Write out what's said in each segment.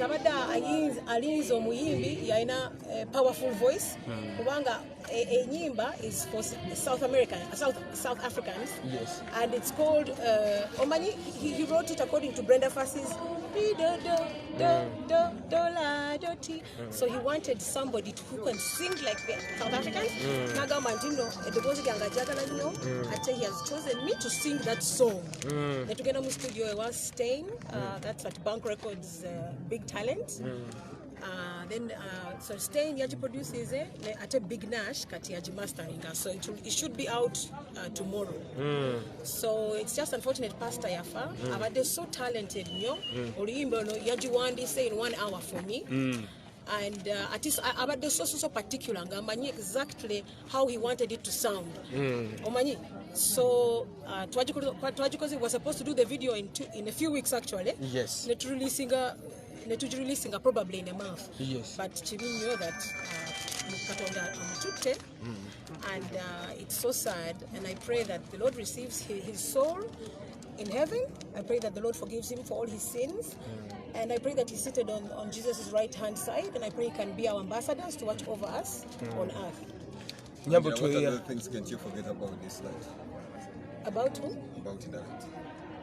abadda alinze omuyimbi yalina powerful voice kubanga enyimba is for South Africans. Yes. And it's called Omanyi. He wrote it according to Brenda Fassie's so he wanted somebody who can sing like the South Africans. He has chosen me to sing that song. Netugenda mu studio was Stain, that's at Bank Records, Big Talent. Then so Stain yaji produces at a Big Nash kati yaji mastering, so it should be out tomorrow. So it's just unfortunate Pastor Yafa abadde so talented nnyo oluyimba ono yaji wandise in 1 hour for me. And at least abadde so particular ngamanyi exactly how he wanted it to sound. Omanyi. So twagikoze we were supposed to do the video in a few weeks actually. Yes. Releasing probably in a month. Yes. But Chibi knew that Katonda amututte, and it's so sad. And I pray that the Lord receives his soul in heaven. I pray that the Lord forgives him for all his sins. And I pray that he's seated on Jesus' right hand side. And I pray he can be our ambassadors to watch over us on earth. What other things can't you forget about this night? About who? About that.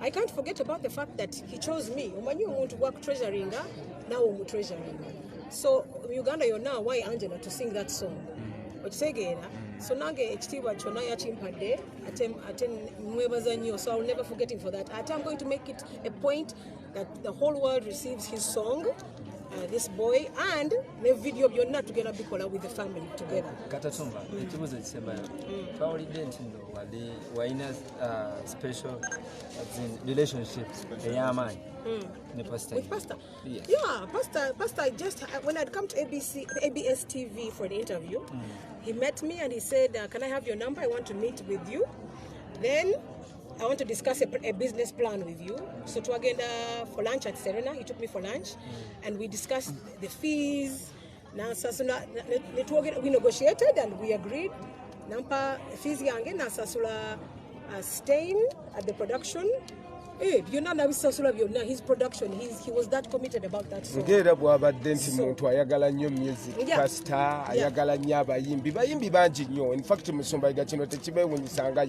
I can't forget about the fact that he chose me. Umanyi omuntu work treasuring, now omu treasuring. So Uganda you're now why Angela to sing that song. Okitegeera. So nange ekitiibwa kyonna yakimpadde ate mwebaza nnyo, so I'll never forget him for that. I'm going to make it a point that the whole world receives his song, this boy, and the video byonna tugenda bikola with the family together. Katatumba ekibuzo kisembayo twawulidde nti nno walina special relationship ey'amaanyi ne pastor. With Pastor? Yes. Yeah, Pastor just, when I'd come to ABStv for the interview, he met me and he said, can I have your number? I want to meet with you. Then I want to discuss a business plan with you. So to agenda for lunch at Serena, he took me for lunch and we discussed the fees. Now we negotiated and we agreed. Nampa fees yange na sasula Stain at the production. His production, he was that committed about that song. Ngera bwabadde nti muntu ayagala nnyo music, pastor ayagala nnyo bayimbi bangi nnyo. In fact musumbayiga kino tekibeewunyisanga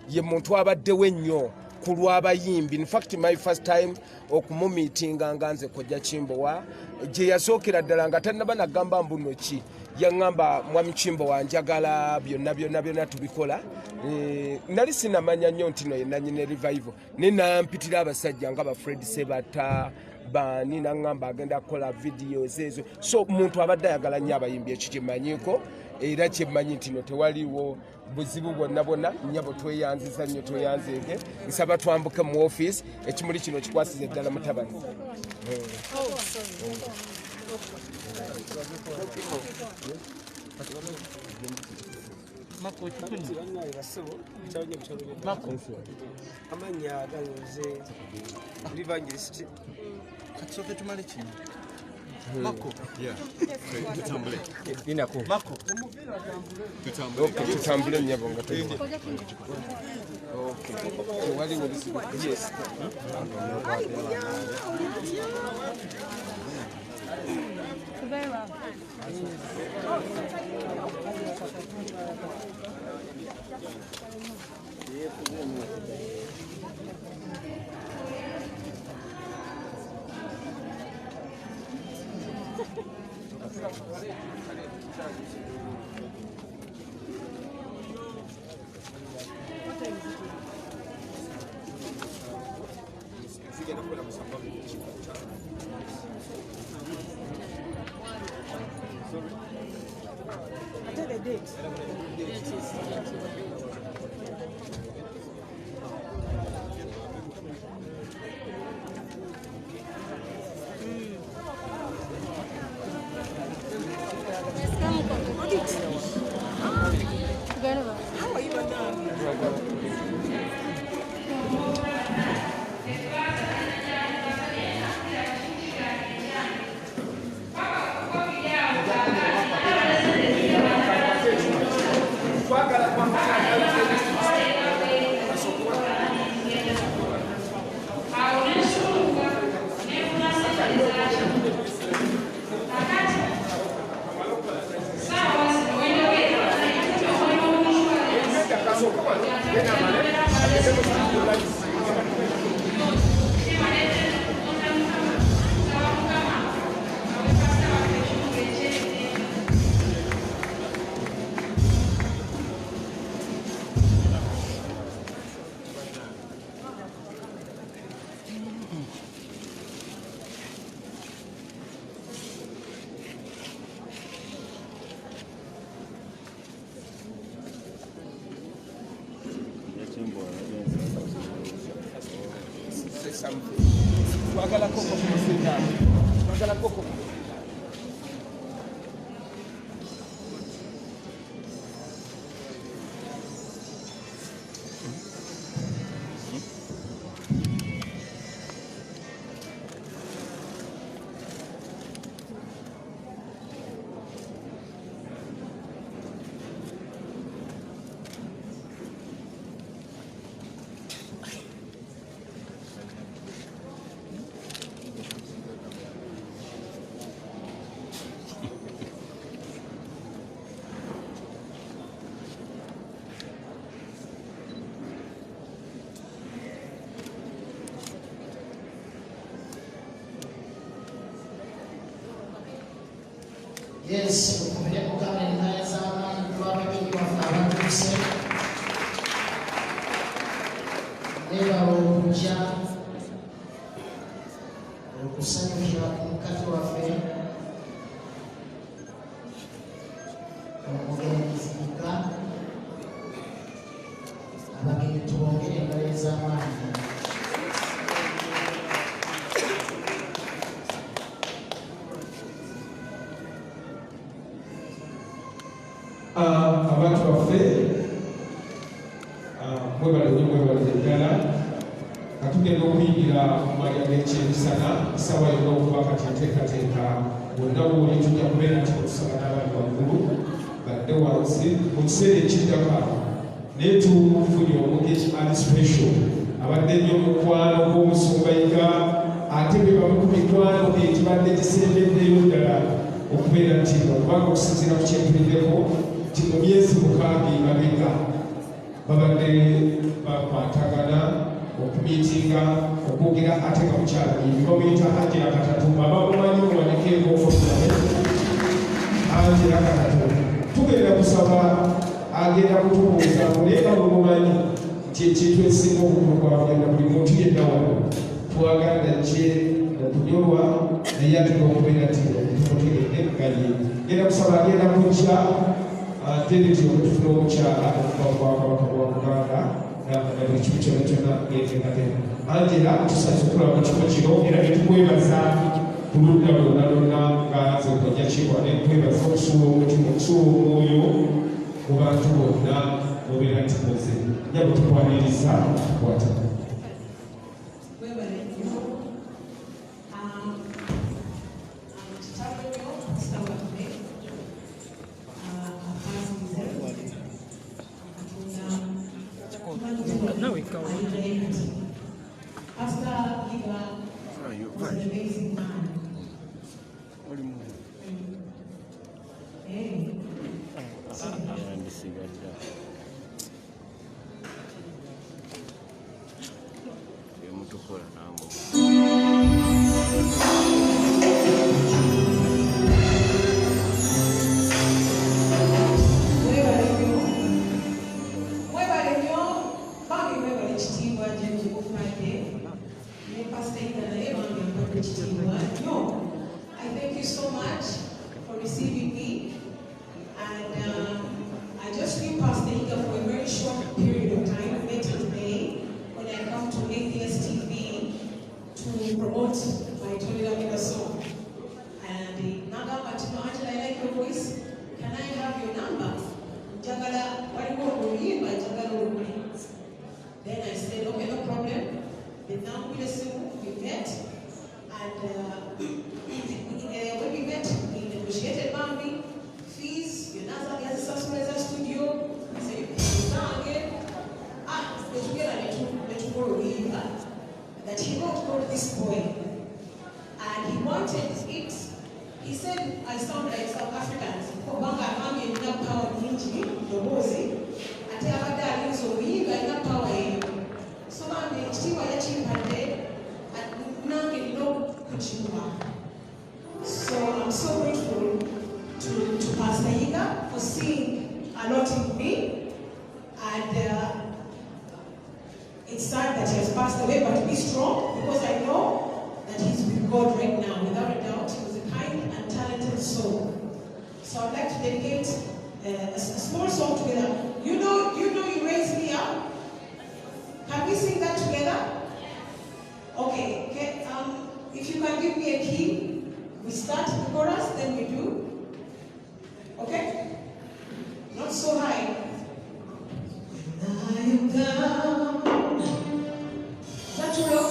ye muntu abaddewo ennyo ku lw'abayimbi. In fact my first time okumumeetinga nga nze kojja Kimbowa gye yasookera ddala nga tannaba nagamba mbuno ki yaŋŋamba mwami Kimbowa njagala byonna tubikola. Nali sinamanya nnyo nti no ye nannyini revival ne nampitira abasajja nga ba Fred Sebata bani naŋŋamba agenda kukola videos ezo. So muntu abadde ayagala nnyo abayimbi ekyo kyemmanyiko era kyemmanyi nti no tewaliwo buzibu bwonna nnyabo tweyanziza nnyo tweyanzeege. Nsaba twambuke mu office ekimuli kino kikwasize ddala mutabani. Mako amanya ganze evangelist katsoke tumale kino Mako Yeah. Tutambule. Inako. Mako Tutambule. Okay, tutambule nyabo nga tuko. Okay. So wali wali yes. Very well. I tell the date. How are you now? Say something. Wagala koko kumusika. Wagala koko. Yes, kumenya kugana naye sana Lwebabade Atuuse. Neba okuja okusanyukira omukati waffe omugenzi Yiga abagenyi tubongere engalo ez'amaanyi. Abantu baffe mwebale nnyo mwebale ddala nga tugenda okuyingira mu malya g'ekyemisana essaawa yonna okuba kati enteekateeka bonna bwoli tujja kubeera nti okusaba n'abantu waggulu badde wansi mu kiseera ekiddaka naye tufunye omugenyi ali special abadde nnyo mukwano gw'omusumba Yiga ate be bamu ku mikwano egibadde gisembeddeyo ddala okubeera nti okubanga okusinziira ku kyentuliddeko nti mu myezi 6 emabega babadde bakwatagana okumiitinga okwogera ate nga mukyala Yimbi bamuyita Angela Katatumba bamumanyi muwanike enkofonaye Angela Katatumba tugenda kusaba agenda kutubuuza naye nga bwemumanyi nti ekintu esinga obukulu kwagenda buli muntu yenna wano twagala gye okunyolwa naye atera okubeera nti tumutegedde gaye genda kusaba agenda kujja David okufuna omukyala okuva kwa Kabaka wa Buganda na buli kimu kyonna kyonna ng'enteekateeka. Angela tusaze okulaba mu kifo kino era ne tukwebaza ku ludda lwonna lwonna nga nze nkojja kibwa ne nkwebaza okusuula omutima okusuula omwoyo mu bantu bonna obeera nti muze nyabo tukwaniriza tukwata. Now we go. Pastor Yiga was an amazing man. Hey. I thank you so much for receiving me, and I just knew Pastor Yiga for a very short period of time. I met him today when I come to ABStv to promote my Kuluyimba song. And Naga Matino, Angela, I like your voice. Can I have your number? Jagala, what do you want to read by Jagala? Then I said, okay, no problem. Then now we met. And when we met, we negotiated Bambi, fees, you know, as a studio. I said, again, that he wrote this poem. And he wanted it. He said, I sound like South Africans. Obanga Mami ina power nyingi, dobozi. Ate abada alinzo Yiga ina power hiyo. So Mami, chitiwa ya chimpande. So I'm so grateful to Pastor Yiga for seeing a lot in me, and it's sad that he has passed away, but be strong because I know that he's with God right now. Without a doubt, he was a kind and talented soul. So I'd like to dedicate a small song together. You know, you raised me up. you can give me a key, we start the chorus, then we do. Okay? Not so high. I am down. Is that too low?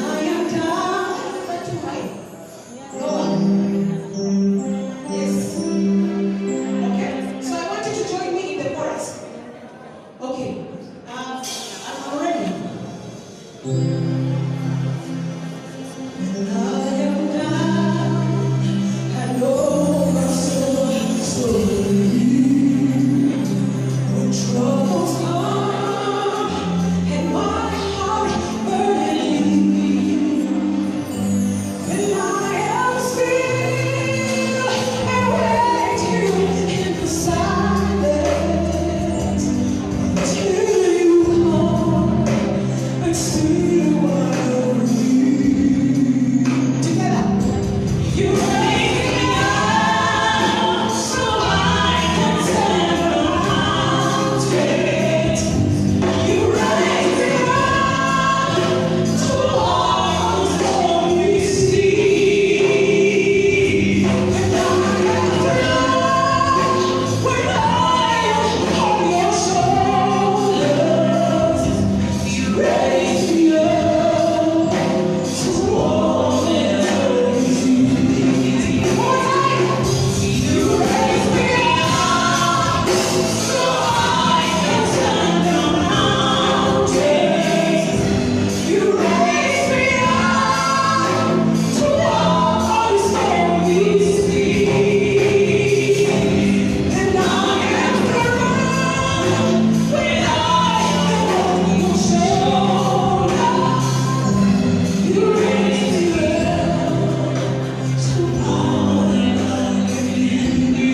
I am down. Is that too high? Lower. Yes. Okay. So I want you to join me in the chorus. Okay. I'm ready. I am down. I know my soul is slowly. When troubles come and my heart burning, when I am still and waiting in the silence until you come and see what I need. Together, you raise me up so I can stand around it. You raise me up to walk on these seas. And I am proud when I am on your shoulders. You raise me up to walk in these. One time. You raise me up so I can stand on mountains. You raise me up to walk on stormy seas. And I am proud when I am on your shoulder. You raise me up to more than I can be.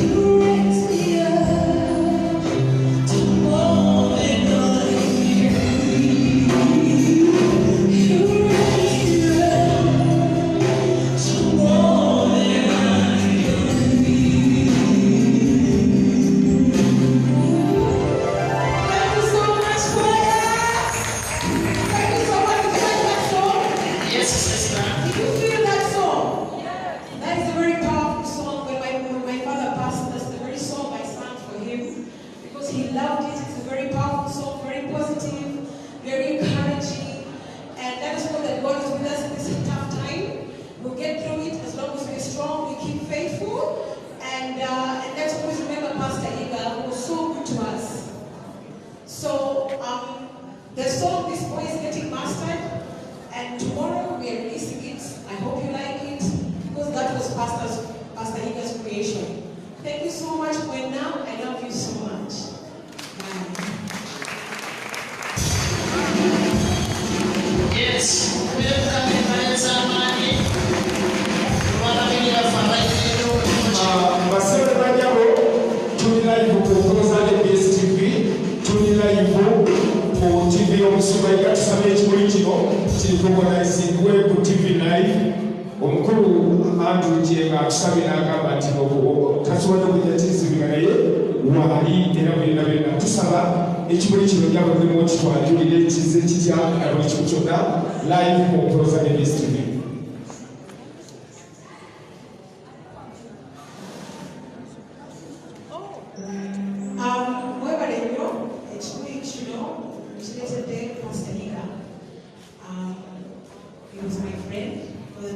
You raise me up to more than I can be. You raise me up to more than I can be. Thank you so much, choir. Thank you so much. Did you like that song? Yes, sister. Did you feel that song? That is a very powerful song. When my father passed, that's the very song I sang for him because he loved it. It's a very powerful song, very positive, very encouraging, and let us know that God is with us in this tough time. We'll get through it as long as we're strong. We keep faithful, and let's always remember Pastor Yiga, who was so good to us. So the song "This Boy" is getting mastered, and tomorrow we are releasing it. I hope you like it because that was Pastor Yiga's creation. Thank you so much, Gwenna. I love you so much. Bye. Yes, welcome in Zamani. Basebe banyabo tuli live ku Kozale ABStv, tuli live ku TV omusumba Yiga tusaba ekimuli kino kiri kugonayizibwe ku TV live. Omukulu Andrew Jenga atusabye n'agamba nti tasobodde kujjatizibwa naye waali era bwenna tusaba ekimuli kino gyabademu kitwalirire kize kitya buli kimu kyonna live ku Kozale ABStv. Webabade nnyo ekimuli kino kireetedde Pastor Yiga. He was my friend. We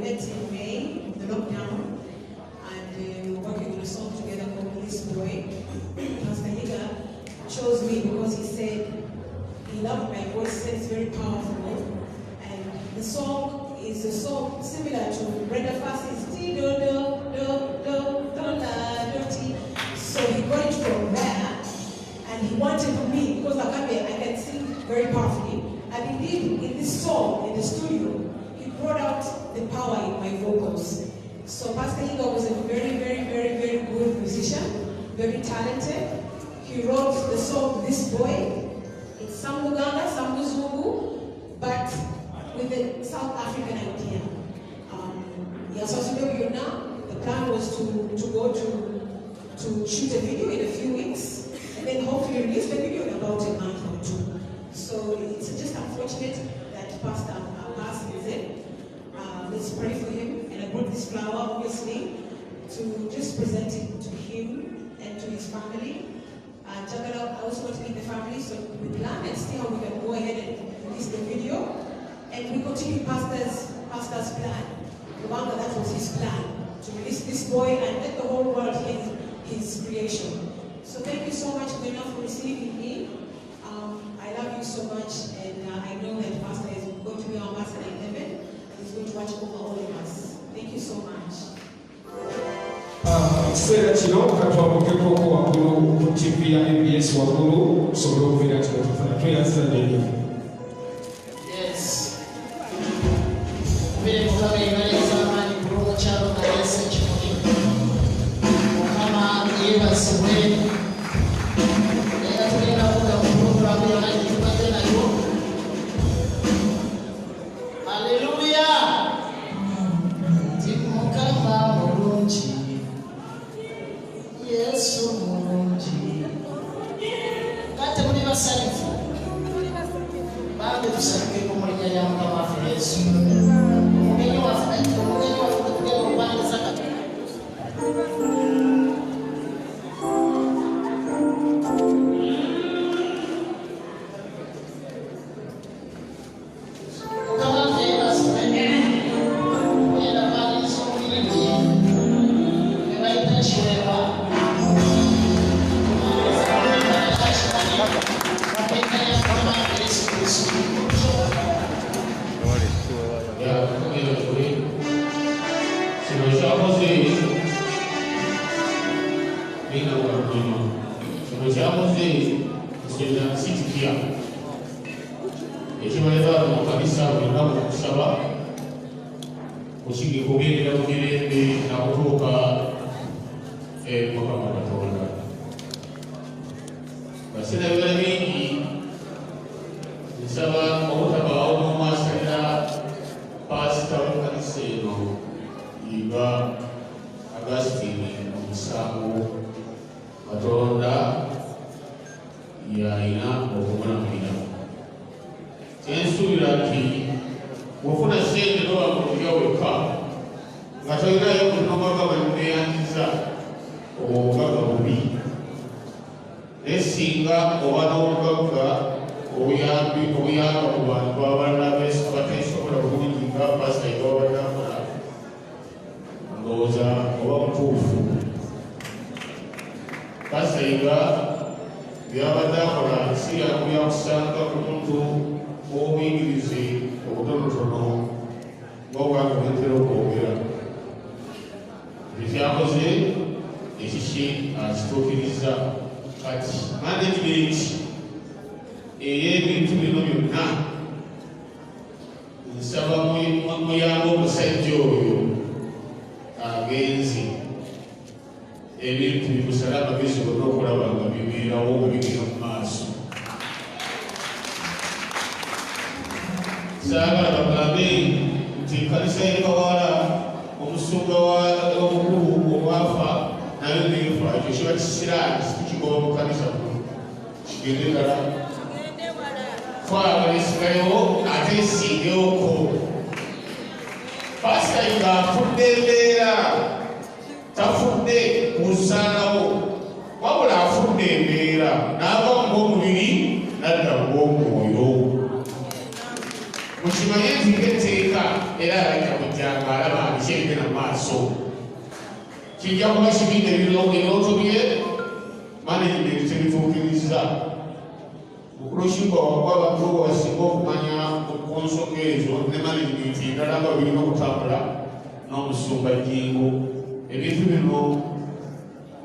met in May of the lockdown, and we were working on a song together called "This Boy." Pastor Yiga chose me because he said he loved my voice, said it's very powerful, and the song is a song similar to Brenda Fassie's "Ti do do do do do la do ti." So he got it from there, and he wanted me because I can sing very powerfully. I believe in this song in the studio. Brought out the power in my vocals. So Pastor Yiga was a very, very, very, very good musician, very talented. He wrote the song "This Boy." It's some Luganda, some Luzungu, but with a South African idea. The plan was to go to shoot a video in a few weeks, and then hopefully release the video in about a month or two. So it's just unfortunate that Pastor passed is it. Let's pray for him. And I brought this flower, obviously, to just present it to him and to his family. I also want to meet the family, so we plan and see how we can go ahead and release the video. And we continue Pastor's plan. Remember, that was his plan, to release this boy and let the whole world hear his creation. So thank you so much, Bena, for receiving me. I love you so much, and I know that Pastor is going to be our master in heaven, and he's going to watch over all of us. Thank you so much. Kiseera kino katwabukeko waggulu ku TV ya ABS waggulu osobole okubeera kino tufuna tweyanzira n'enyo. Yes. Kubere mukama yeebaleeza amaanyi ku lw'omukyalo nga yeesa ekimuli. Mukama yeebazibwe. Era tugenda kudda ku pulogulaamu yonna gye tubadde nayo. Haleluya! Nti Mukama mulungi. Yesu mulungi. Kati muli basanyufu. Bambi tusanyuke ku linnya lya Mukama waffe Yesu. Omugenyi waffe tugenda okwaniriza Katonda. Mukama yeebazibwe. Ogenda kwaniriza omuliri ne bayita kiweebwa. Yiga omusango Katonda yalina okumunamulira. Kyensuubira nti bw'ofuna ssente noba kulya wekka nga tolinayo kunomaga bweneyanjiza obugagga bubi. Naye singa oba n'obugagga obuyamba ku bantu abalala bateesobola bulungi nga pasita yebabadde akola, ndowooza oba mutuufu. Pasita Yiga byabadde akola si yakusanga ku muntu w'obuyigirize obutonotono ng'obwange bwentera okwogera. Ekyakoze ekiki akituukiriza. Kati management ey'ebintu bino byonna nsaba muyamba omusajja oyo agenze ebintu bimusala amagezi gonna okulaba nga bibeerawo nga bigenda mu maaso. Saagala bagambe nti kanisa y'e Kawala omusumba omukulu omwafa nayo neefa, ekyo kiba kisiraani sikikigoma mu kanisa kuno kigende ddala. Twagala esigayo ate esingeoko. Pasita Yiga afudde embeera, tafudde kusaanawo, wabula afudde embeera n'ava mu bw'omubiri n'adda mu bw'omwoyo. Mukimanye nti ng'etteeka era alajja kujjanga alaba biki ebigenda mu maaso. Kijja kuba kibiina ebirooto bye management tebituukiriza. Olukiiko waggwa abantu basinga okumanya ku nsonga ezo ne management endala nga birina okutambula n'omusumba Jjingo. Ebintu bino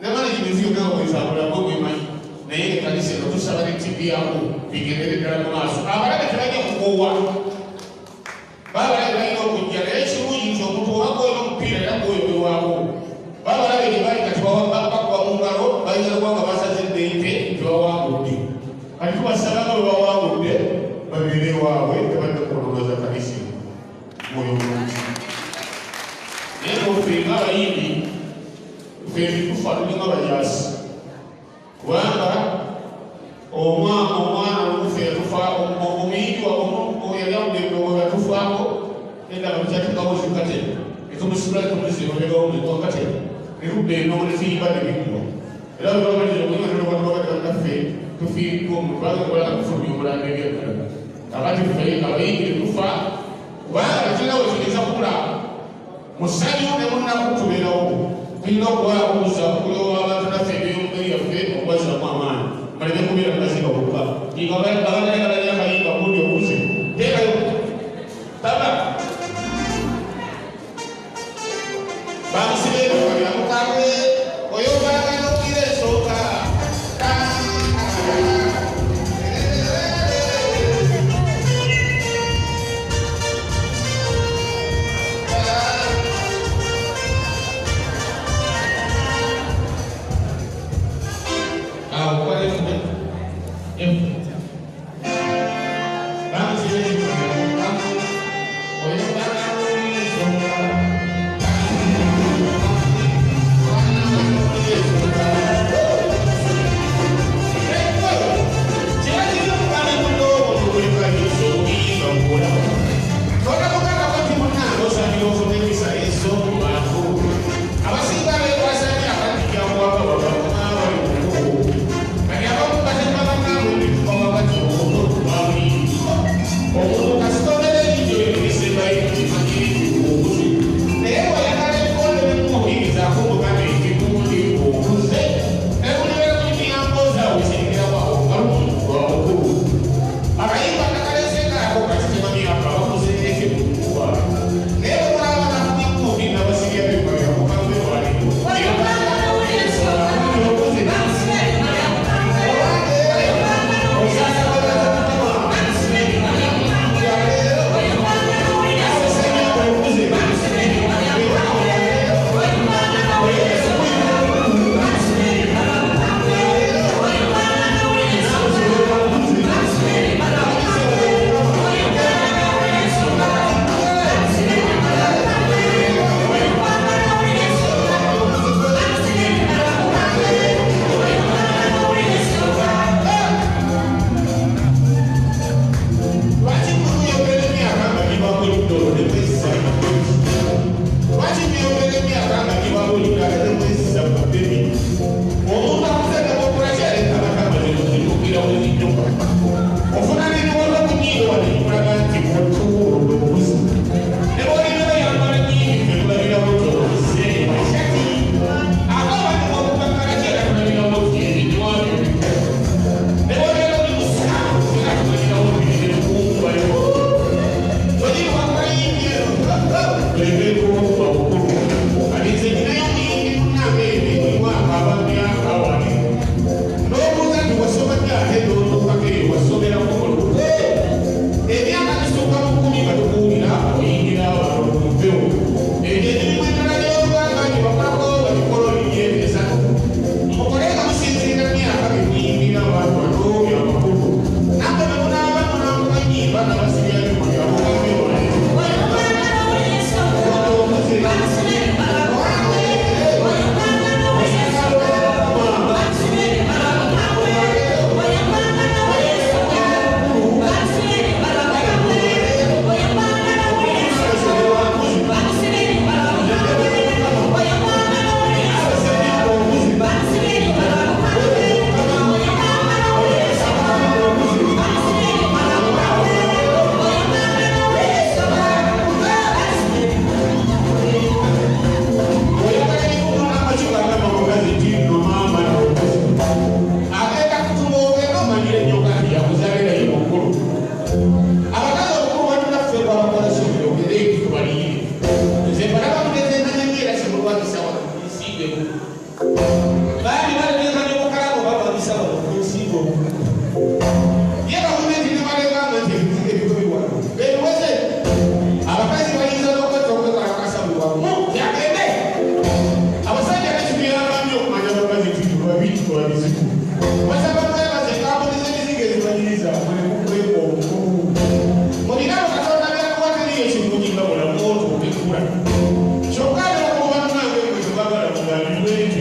ne management yonna nga bwetambulamu bwemanyi, naye ekkanisa eno tusaba ne TV yako bigendere ddala mu maaso. Abalabe tebajja kukoowa, babalabe balina okujja, naye ekirungi nti omuntu owakoyina omupiira era gwoyogerwako. Babalabe gye bali kati bakuba mu ngalo balina kuba nga basaze ente nti bawangudde. Kati tubasaba nga bwe bawangudde babeere waabwe tebadde kulowoza kanisa mwoyo mulungi. Naye ng'offe ng'abayimbi ffe tufa tuli nga bajaasi, kubanga omwana olumu ffe yatufa tufa omuyindi wa yali amudde yatufaako endala mukyatukawo kikate etumusibula tumuzibaegawomukate erudde enoonefiiba nebikkuwa era webabalirabagaffe tufiiriko omutwagekolaka kufulumya omulanda ebyaddala abati ffe abayingire tufa kubanga tekinawe kigeza kula musanyu ne munaku tubeerawo tulina okubuuza okulewa abantu naffe ebyomubiri yaffe okwaziramu amaani maleme kubeera mugaziga bukka igabalagalagalanya akayimba kundi obuze teekayo taba bamusibeero kalyamukawe oyobagana okira esooka Chokale kwa wanangu kwa sababu ya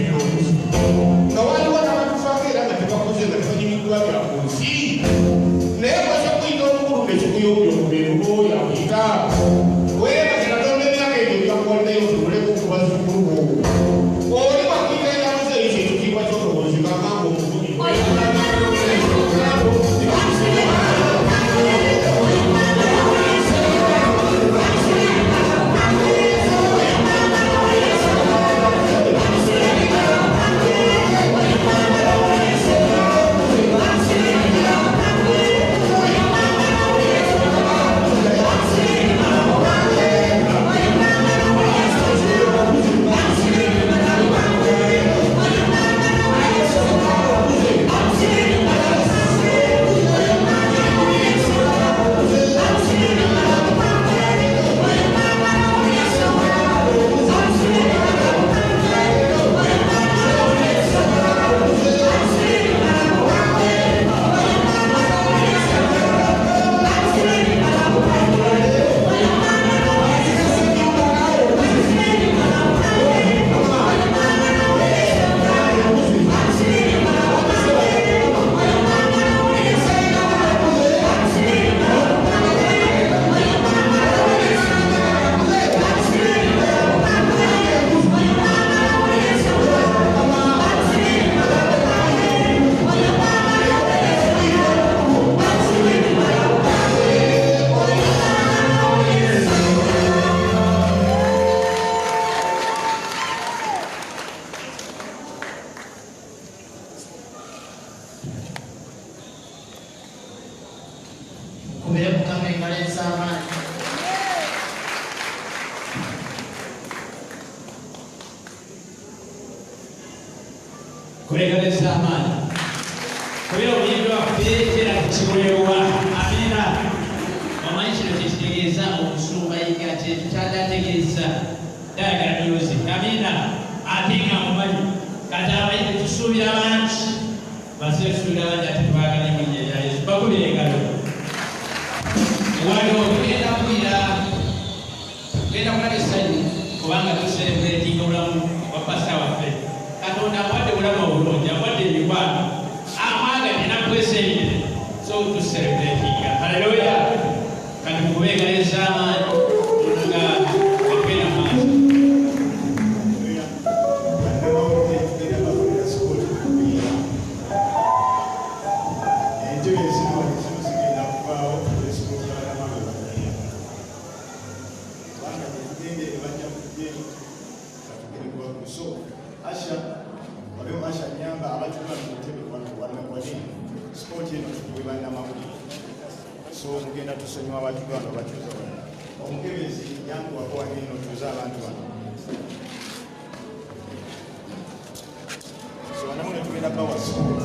kulegeleza amaanyi kubera obuyimbi bwaffe kibulewa amina omanyi kino kyekitegeeza okusumba Yiga kyekitadategeeza dayagala music amina ate nga mumanyi kati abayimbi tusuubira bangi basesuubira bangi ate tubagane mu linnya lya Yesu bakubira engalo waliwo tugenda kuwira tugenda kulaba essanyu kubanga tuserebuletinga obulamu bwa pasita waffe Katonda awadde obulamu obulungi awadde emikwano amwagadde nakwesembire so tuserebuletinga haleluya kati mukubeegaleza amaanyi nga ekena maaso so mugenda tusonyiwa abantu bano batuuza wano omukebezi yangu wakowanino tuuza abantu bano so banamule tugenda bawa sport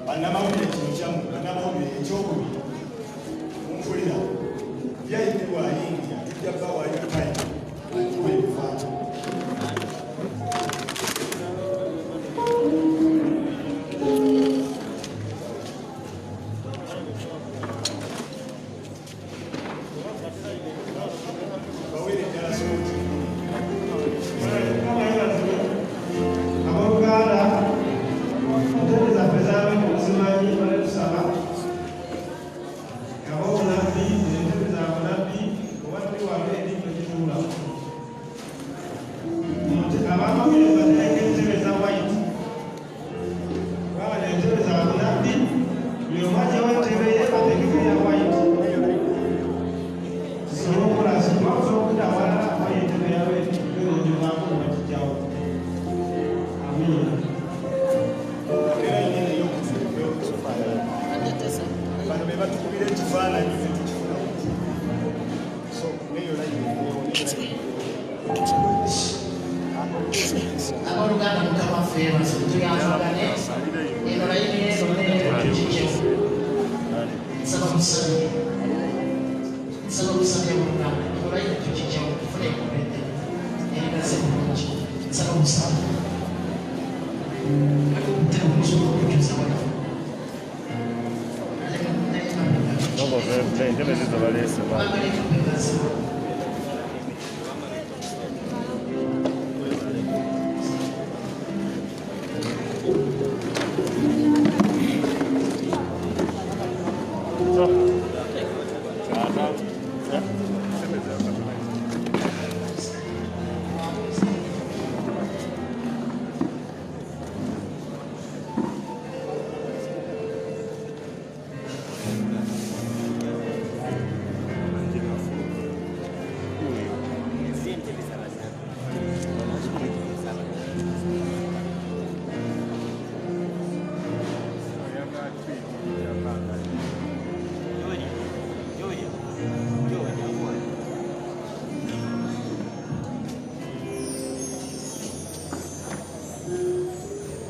bannamawulire kino kyamu bannamawulire ekyokubiri mumpulira byayitibwa ayingira tujja bawayo time atuwa ebifaananyi No,